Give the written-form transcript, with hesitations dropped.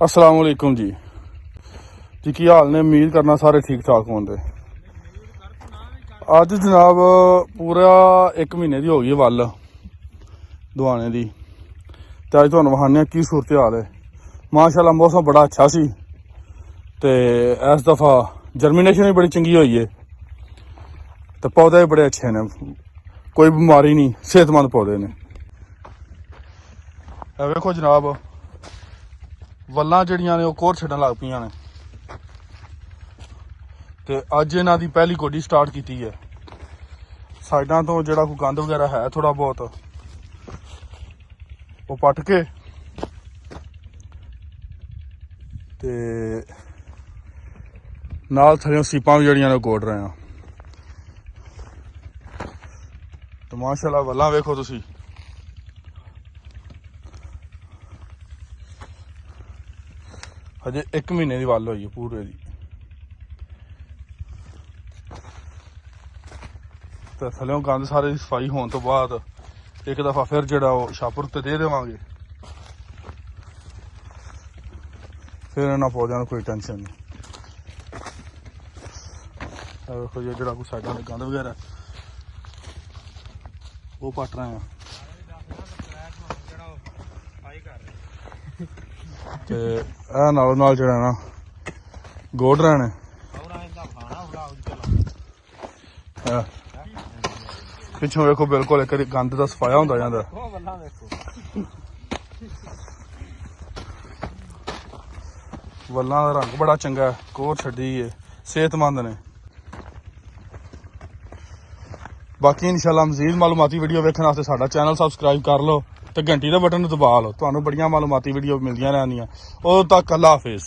अस्सलाम वालेकुम जी की हाल ने। उम्मीद करना सारे ठीक ठाक होंगे। अज जनाब पूरा 1 महीने की हो गई वल दुआने की, तो अज तुहानूं विखाने की सूरत हाल है। माशाअल्लाह मौसम बड़ा अच्छा सी ते इस दफ़ा जर्मीनेशन भी बड़ी चंगी हुई है, तो पौधे भी बड़े अच्छे ने, कोई बीमारी नहीं, सेहतमंद पौधे ने। वेखो जनाब वल्लां जिहड़ियां ने कोर छड्डन लग पईयां ने, ते अज इन्हां दी पहली कोडी स्टार्ट की है। साइडां तो जिहड़ा कोई गंद वगैरह है थोड़ा बहुत वो पट के ते नाल थल्लों सीपां भी जिहड़ियां ने गोड रहे हैं। तो माशाअल्लाह वल्लां वेखो तुसीं, हजे 1 महीने की वल हुई है पूरे की। तो थल्लों गंद सारे की सफाई होने तो बाद एक दफ़ा फिर जिहड़ा वो छापर ते दे देवांगे, फिर इन्हां पौधों को कोई टेंशन नहीं। देखो जी जिहड़ा कोई साइडां ते गंद वगैरह वो पट रहे हैं, ते नालों नाल जिहड़ा ना गोड रहे ने। पिछों वेखो बिल्कुल एक गंद का सफाया होंदा जांदा। वल्लां दा रंग बड़ा चंगा है, कोर छड्डी है, सेहतमंद ने। बाकी इंशाअल्लाह मजीद मालूमाती वीडियो वेखने वास्ते साडा चैनल सबसक्राइब कर लो ते घंटी का बटन दबा लो, तुहानूं बड़ियां मालूमाती वीडियो मिलदियां रहंदियां। उदों तक अल्लाह हाफिज़।